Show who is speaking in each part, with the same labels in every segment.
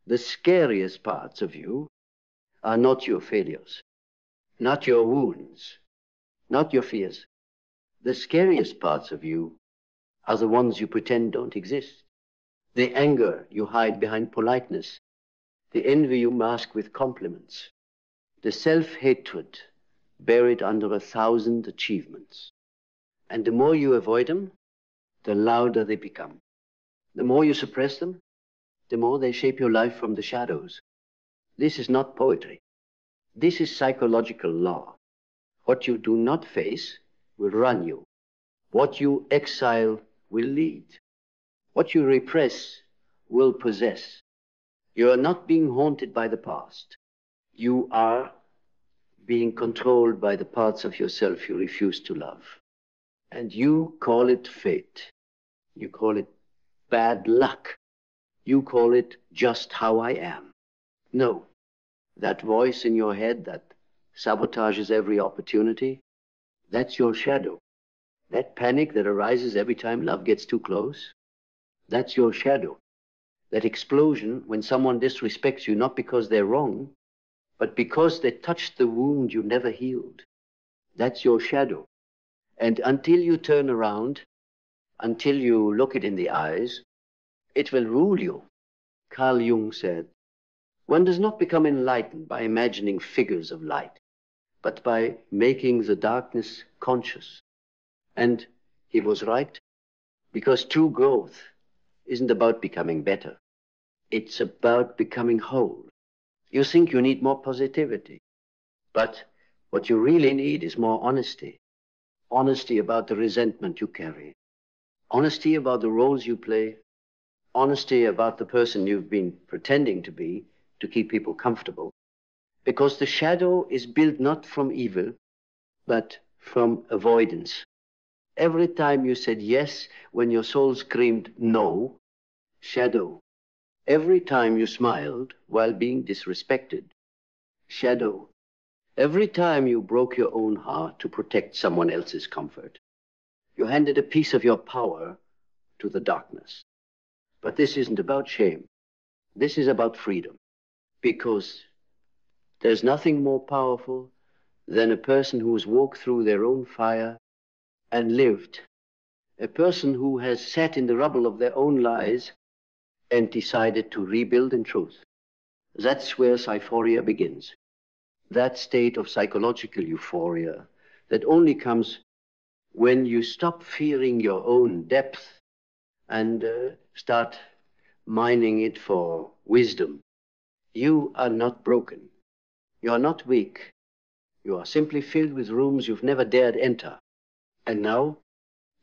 Speaker 1: The scariest parts of you are not your failures, not your wounds, not your fears. The scariest parts of you are the ones you pretend don't exist. The anger you hide behind politeness, the envy you mask with compliments, the self-hatred buried under 1,000 achievements. And the more you avoid them, the louder they become. The more you suppress them, the more they shape your life from the shadows. This is not poetry. This is psychological law. What you do not face will run you. What you exile will lead. What you repress will possess. You are not being haunted by the past. You are being controlled by the parts of yourself you refuse to love. And you call it fate. You call it bad luck. You call it just how I am. No, that voice in your head that sabotages every opportunity, that's your shadow. That panic that arises every time love gets too close, that's your shadow. That explosion when someone disrespects you, not because they're wrong, but because they touched the wound you never healed, that's your shadow. And until you turn around, until you look it in the eyes, it will rule you. Carl Jung said, one does not become enlightened by imagining figures of light, but by making the darkness conscious. And he was right, because true growth isn't about becoming better. It's about becoming whole. You think you need more positivity, but what you really need is more honesty. Honesty about the resentment you carry. Honesty about the roles you play. Honesty about the person you've been pretending to be to keep people comfortable. Because the shadow is built not from evil, but from avoidance. Every time you said yes when your soul screamed no, shadow. Every time you smiled while being disrespected, shadow. Every time you broke your own heart to protect someone else's comfort, you handed a piece of your power to the darkness. But this isn't about shame. This is about freedom. Because there's nothing more powerful than a person who has walked through their own fire and lived. A person who has sat in the rubble of their own lies and decided to rebuild in truth. That's where psyphoria begins. That state of psychological euphoria that only comes when you stop fearing your own depth and start mining it for wisdom. You are not broken. You are not weak. You are simply filled with rooms you've never dared enter. And now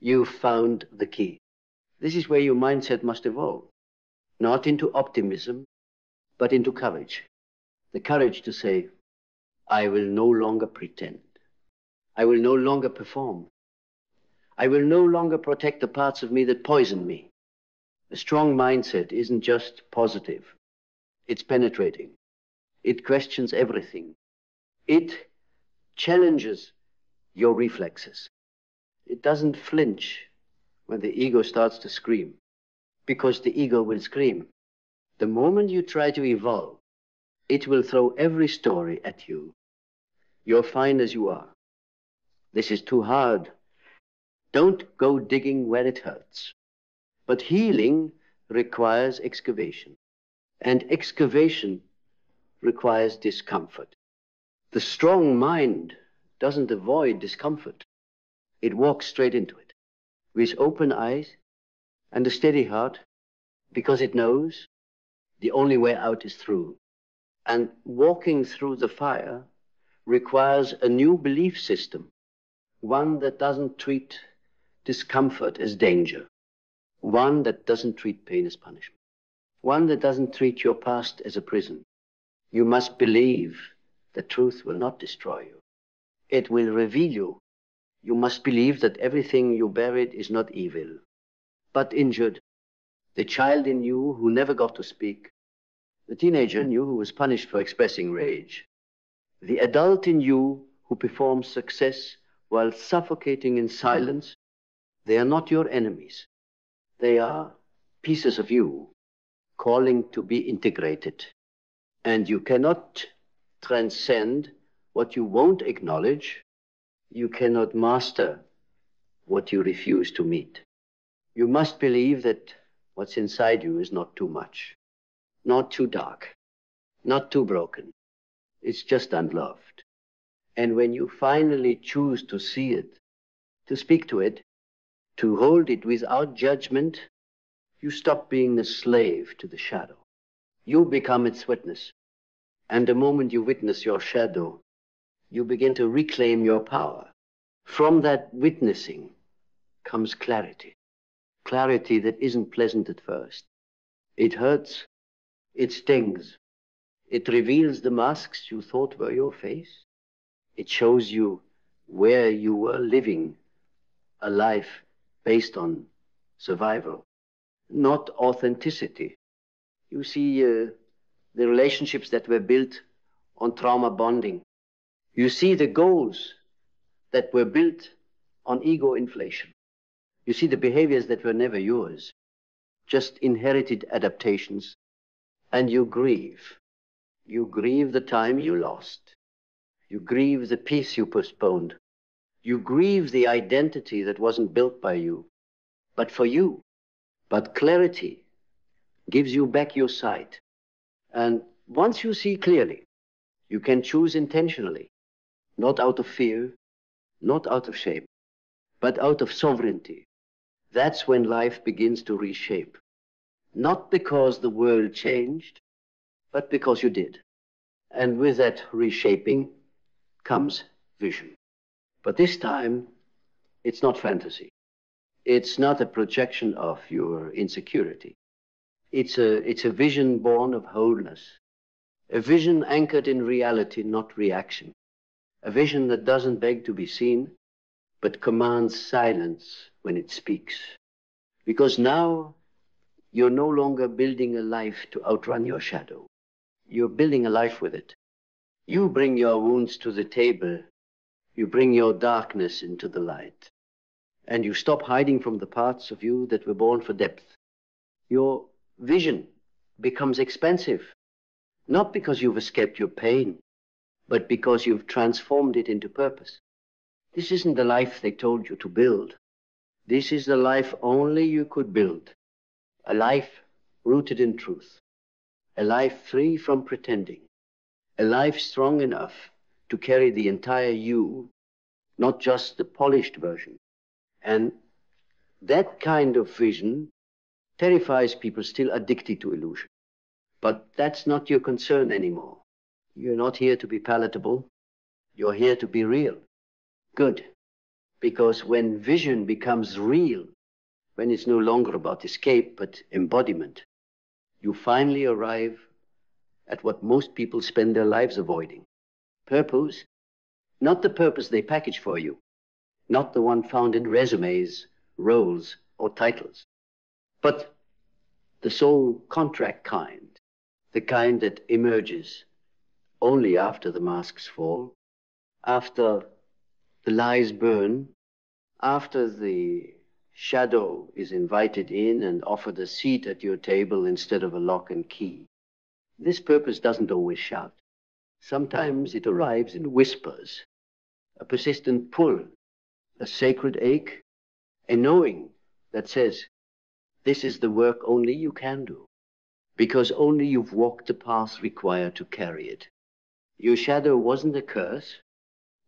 Speaker 1: you've found the key. This is where your mindset must evolve. Not into optimism, but into courage. The courage to say, I will no longer pretend. I will no longer perform. I will no longer protect the parts of me that poison me. A strong mindset isn't just positive. It's penetrating. It questions everything. It challenges your reflexes. It doesn't flinch when the ego starts to scream, because the ego will scream. The moment you try to evolve, it will throw every story at you. You're fine as you are. This is too hard. Don't go digging where it hurts. But healing requires excavation. And excavation requires discomfort. The strong mind doesn't avoid discomfort. It walks straight into it with open eyes and a steady heart, because it knows the only way out is through. And walking through the fire requires a new belief system, one that doesn't treat discomfort as danger, one that doesn't treat pain as punishment, one that doesn't treat your past as a prison. You must believe the truth will not destroy you. It will reveal you. You must believe that everything you buried is not evil, but injured. The child in you who never got to speak, the teenager in you who was punished for expressing rage, the adult in you who performs success while suffocating in silence, they are not your enemies. They are pieces of you calling to be integrated. And you cannot transcend what you won't acknowledge. You cannot master what you refuse to meet. You must believe that what's inside you is not too much, not too dark, not too broken. It's just unloved. And when you finally choose to see it, to speak to it, to hold it without judgment, you stop being a slave to the shadow. You become its witness. And the moment you witness your shadow, you begin to reclaim your power. From that witnessing comes clarity. Clarity that isn't pleasant at first. It hurts, it stings, it reveals the masks you thought were your face. It shows you where you were living a life based on survival, not authenticity. You see the relationships that were built on trauma bonding. You see the goals that were built on ego inflation. You see the behaviors that were never yours, just inherited adaptations, and you grieve. You grieve the time you lost. You grieve the peace you postponed. You grieve the identity that wasn't built by you, but for you. But clarity gives you back your sight. And once you see clearly, you can choose intentionally, not out of fear, not out of shame, but out of sovereignty. That's when life begins to reshape. Not because the world changed, but because you did. And with that reshaping comes vision. But this time, it's not fantasy. It's not a projection of your insecurity. It's a vision born of wholeness. A vision anchored in reality, not reaction. A vision that doesn't beg to be seen, but commands silence when it speaks. Because now, you're no longer building a life to outrun your shadow. You're building a life with it. You bring your wounds to the table. You bring your darkness into the light. And you stop hiding from the parts of you that were born for depth. Your vision becomes expansive, not because you've escaped your pain, but because you've transformed it into purpose. This isn't the life they told you to build. This is the life only you could build. A life rooted in truth. A life free from pretending. A life strong enough to carry the entire you, not just the polished version. And that kind of vision terrifies people still addicted to illusion. But that's not your concern anymore. You're not here to be palatable. You're here to be real. Good. Because when vision becomes real, when it's no longer about escape, but embodiment, you finally arrive at what most people spend their lives avoiding. Purpose, not the purpose they package for you, not the one found in resumes, roles, or titles, but the soul contract kind, the kind that emerges only after the masks fall, after the lies burn, after the shadow is invited in and offered a seat at your table instead of a lock and key. This purpose doesn't always shout. Sometimes it arrives in whispers, a persistent pull, a sacred ache, a knowing that says, this is the work only you can do, because only you've walked the path required to carry it. Your shadow wasn't a curse,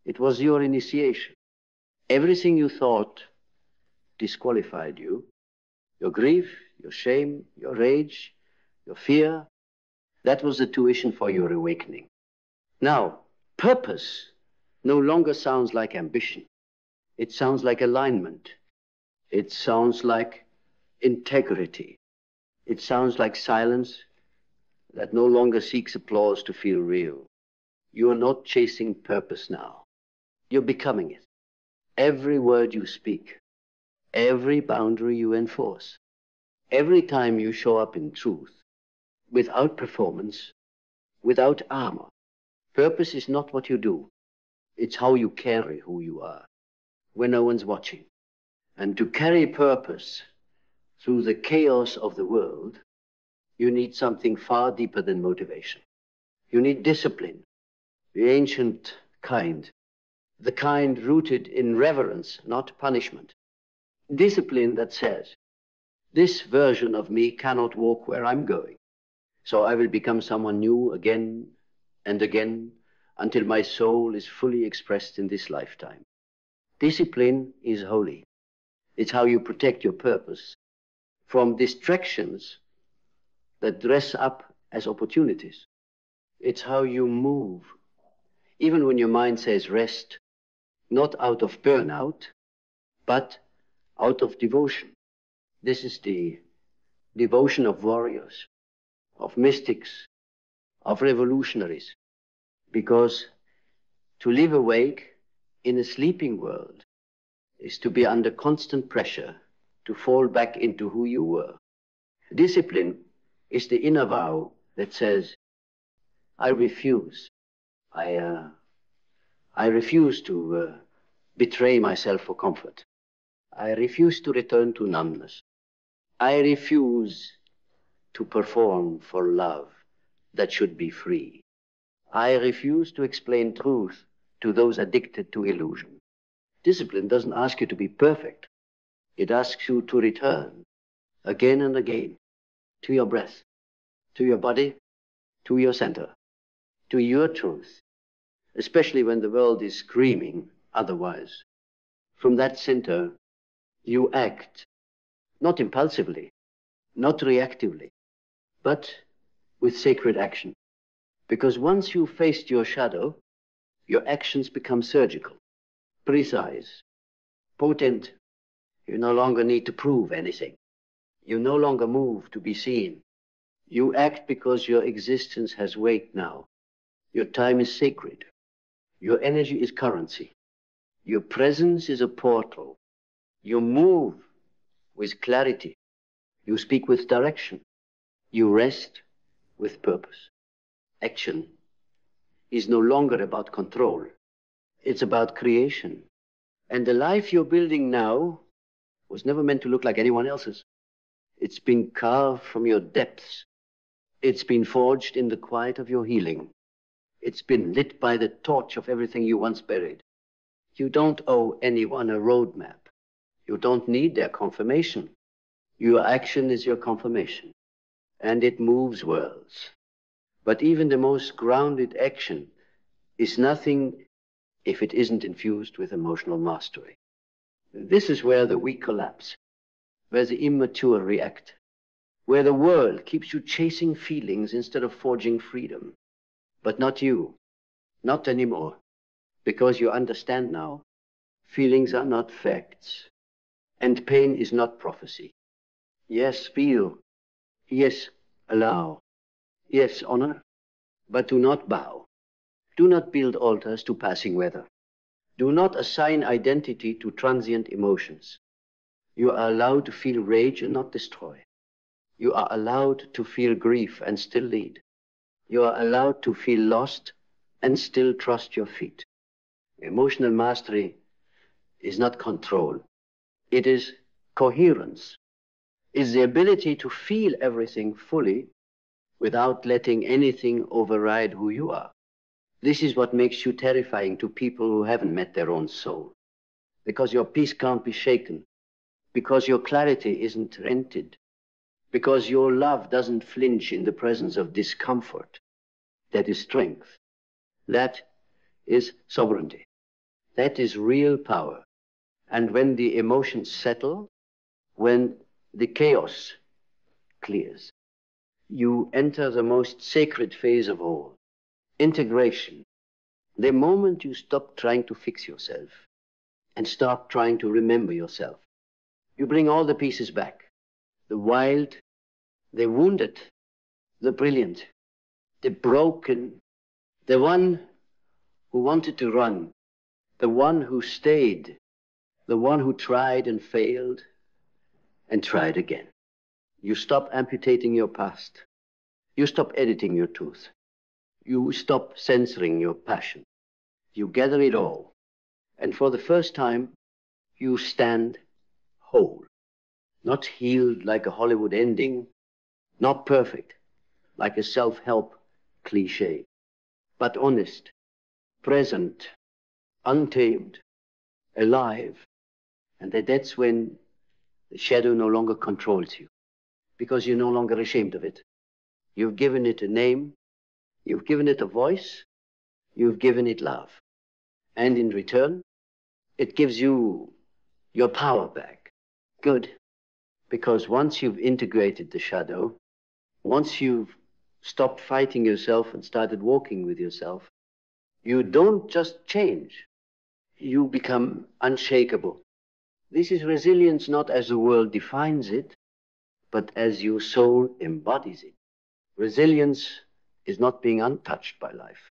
Speaker 1: it was your initiation. Everything you thought disqualified you, your grief, your shame, your rage, your fear, that was the tuition for your awakening. Now, purpose no longer sounds like ambition. It sounds like alignment. It sounds like integrity. It sounds like silence that no longer seeks applause to feel real. You are not chasing purpose now. You're becoming it. Every word you speak, every boundary you enforce, every time you show up in truth, without performance, without armor. Purpose is not what you do. It's how you carry who you are when no one's watching. And to carry purpose through the chaos of the world You need something far deeper than motivation. You need discipline, the ancient kind, the kind rooted in reverence, not punishment. Discipline that says, this version of me cannot walk where I'm going, so I will become someone new again and again until my soul is fully expressed in this lifetime. Discipline is holy. It's how you protect your purpose from distractions that dress up as opportunities. It's how you move, even when your mind says rest, not out of burnout, but out of devotion. This is the devotion of warriors, of mystics, of revolutionaries, because to live awake in a sleeping world is to be under constant pressure to fall back into who you were. Discipline is the inner vow that says, I refuse. I refuse to betray myself for comfort. I refuse to return to numbness. I refuse to perform for love that should be free. I refuse to explain truth to those addicted to illusion. Discipline doesn't ask you to be perfect. It asks you to return again and again to your breath, to your body, to your center, to your truth, especially when the world is screaming otherwise. From that center, you act, not impulsively, not reactively, but with sacred action. Because once you've faced your shadow, your actions become surgical, precise, potent. You no longer need to prove anything. You no longer move to be seen. You act because your existence has weight now. Your time is sacred. Your energy is currency. Your presence is a portal. You move with clarity. You speak with direction. You rest with purpose. Action is no longer about control. It's about creation. And the life you're building now was never meant to look like anyone else's. It's been carved from your depths. It's been forged in the quiet of your healing. It's been lit by the torch of everything you once buried. You don't owe anyone a roadmap. You don't need their confirmation. Your action is your confirmation, and it moves worlds. But even the most grounded action is nothing if it isn't infused with emotional mastery. This is where the weak collapse, where the immature react, where the world keeps you chasing feelings instead of forging freedom. But not you, not anymore, because you understand now, feelings are not facts, and pain is not prophecy. Yes, feel. Yes, allow. Yes, honor. But do not bow. Do not build altars to passing weather. Do not assign identity to transient emotions. You are allowed to feel rage and not destroy. You are allowed to feel grief and still lead. You are allowed to feel lost and still trust your feet. Emotional mastery is not control. It is coherence. It's the ability to feel everything fully without letting anything override who you are. This is what makes you terrifying to people who haven't met their own soul. Because your peace can't be shaken. Because your clarity isn't rented. Because your love doesn't flinch in the presence of discomfort. That is strength. That is sovereignty. That is real power. And when the emotions settle, when the chaos clears, you enter the most sacred phase of all, integration. The moment you stop trying to fix yourself and start trying to remember yourself, you bring all the pieces back. The wild, the wounded, the brilliant, the broken, the one who wanted to run, the one who stayed, the one who tried and failed and tried again. You stop amputating your past. You stop editing your truth. You stop censoring your passion. You gather it all. And for the first time, you stand whole. Not healed like a Hollywood ending, Not perfect, like a self-help cliche, but honest, present, untamed, alive. And that's when the shadow no longer controls you, because you're no longer ashamed of it. You've given it a name, you've given it a voice, you've given it love. And in return, it gives you your power back. Good. Because once you've integrated the shadow, once you've stopped fighting yourself and started walking with yourself, you don't just change, you become unshakable. This is resilience not as the world defines it, but as your soul embodies it. Resilience is not being untouched by life.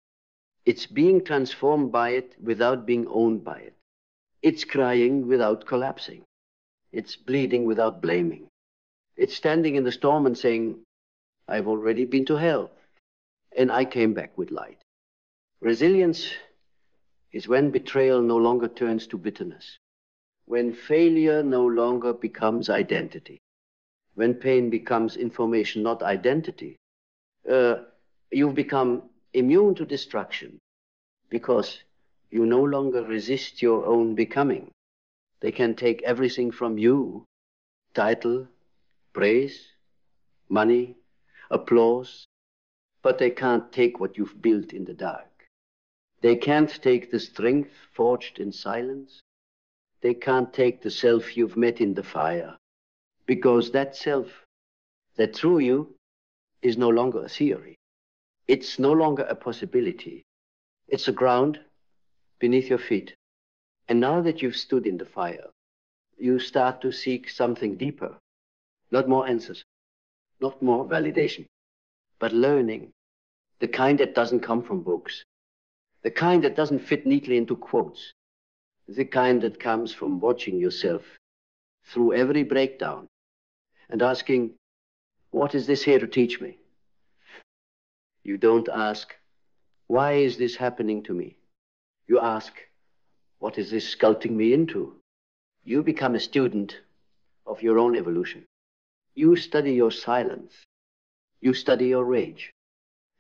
Speaker 1: It's being transformed by it without being owned by it. It's crying without collapsing. It's bleeding without blaming. It's standing in the storm and saying, I've already been to hell, and I came back with light. Resilience is when betrayal no longer turns to bitterness, when failure no longer becomes identity, when pain becomes information, not identity. You've become immune to destruction because you no longer resist your own becoming. They can take everything from you: title, praise, money, applause, but they can't take what you've built in the dark. They can't take the strength forged in silence. They can't take the self you've met in the fire, because that self that through you is no longer a theory. It's no longer a possibility. It's a ground beneath your feet. And now that you've stood in the fire, you start to seek something deeper. Not more answers, not more validation, but learning, the kind that doesn't come from books, the kind that doesn't fit neatly into quotes, the kind that comes from watching yourself through every breakdown and asking, what is this here to teach me? You don't ask, why is this happening to me? You ask, what is this sculpting me into? You become a student of your own evolution. You study your silence. You study your rage.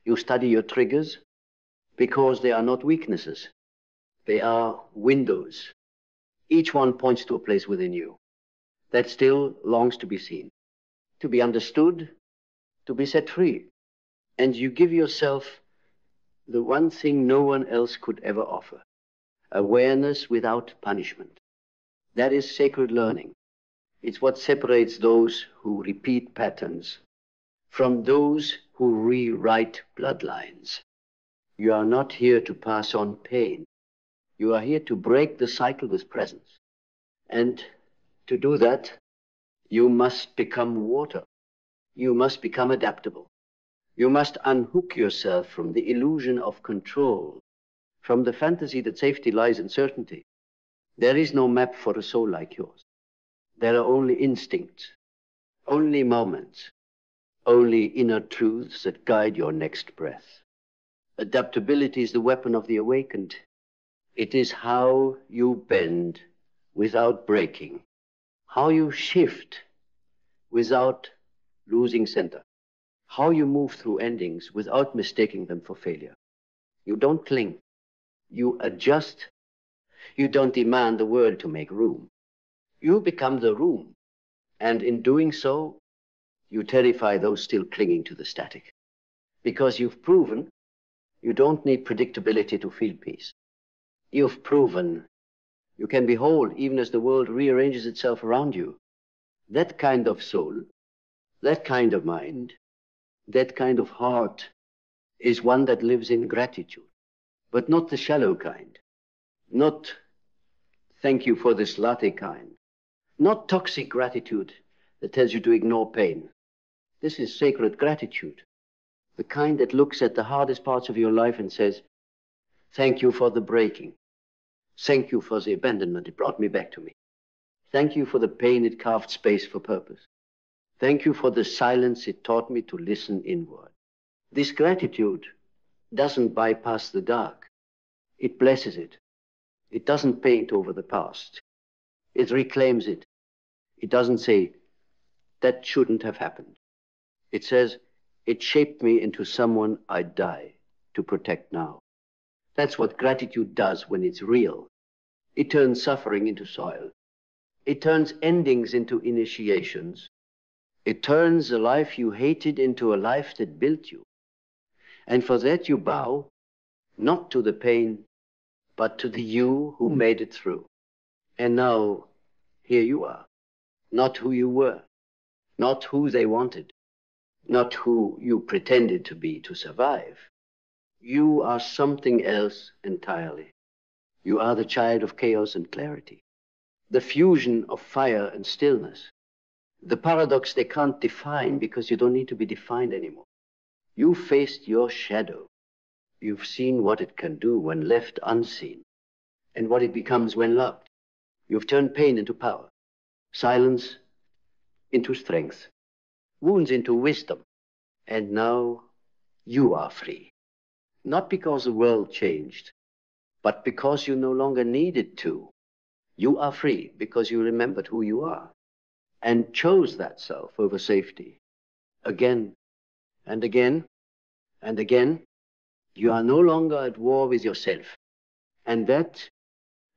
Speaker 1: You study your triggers because they are not weaknesses. They are windows. Each one points to a place within you that still longs to be seen, to be understood, to be set free. And you give yourself the one thing no one else could ever offer: awareness without punishment. That is sacred learning. It's what separates those who repeat patterns from those who rewrite bloodlines. You are not here to pass on pain. You are here to break the cycle with presence. And to do that, you must become water. You must become adaptable. You must unhook yourself from the illusion of control, from the fantasy that safety lies in certainty. There is no map for a soul like yours. There are only instincts, only moments, only inner truths that guide your next breath. Adaptability is the weapon of the awakened. It is how you bend without breaking, how you shift without losing center, how you move through endings without mistaking them for failure. You don't cling. You adjust. You don't demand the world to make room. You become the room. And in doing so, you terrify those still clinging to the static. Because you've proven you don't need predictability to feel peace. You've proven you can be whole even as the world rearranges itself around you. That kind of soul, that kind of mind, that kind of heart is one that lives in gratitude, but not the shallow kind, not thank you for this latte kind, not toxic gratitude that tells you to ignore pain. This is sacred gratitude, the kind that looks at the hardest parts of your life and says, thank you for the breaking. Thank you for the abandonment. It brought me back to me. Thank you for the pain. It carved space for purpose. Thank you for the silence. It taught me to listen inward. This gratitude doesn't bypass the dark. It blesses it. It doesn't paint over the past. It reclaims it. It doesn't say, that shouldn't have happened. It says, it shaped me into someone I'd die to protect now. That's what gratitude does when it's real. It turns suffering into soil. It turns endings into initiations. It turns a life you hated into a life that built you. And for that you bow, not to the pain, but to the you who made it through. And now, here you are. Not who you were. Not who they wanted. Not who you pretended to be to survive. You are something else entirely. You are the child of chaos and clarity. The fusion of fire and stillness. The paradox they can't define because you don't need to be defined anymore. You faced your shadow. You've seen what it can do when left unseen, and what it becomes when loved. You've turned pain into power, silence into strength, wounds into wisdom, and now you are free. Not because the world changed, but because you no longer needed to. You are free because you remembered who you are and chose that self over safety. Again and again and again, you are no longer at war with yourself. And that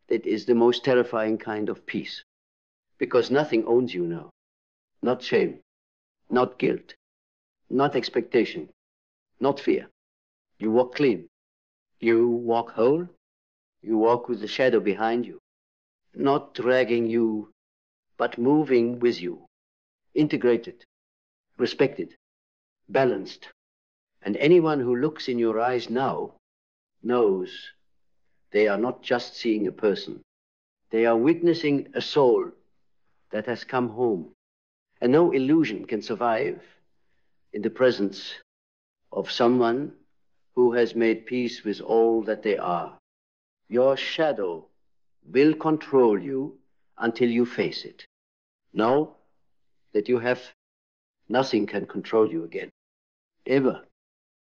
Speaker 1: is the most terrifying kind of peace, because nothing owns you now. Not shame, not guilt, not expectation, not fear. You walk clean. You walk whole. You walk with the shadow behind you, not dragging you, but moving with you, integrated, respected, balanced. And anyone who looks in your eyes now knows they are not just seeing a person. They are witnessing a soul that has come home. And no illusion can survive in the presence of someone who has made peace with all that they are. Your shadow will control you until you face it. Know that you have nothing can control you again, ever.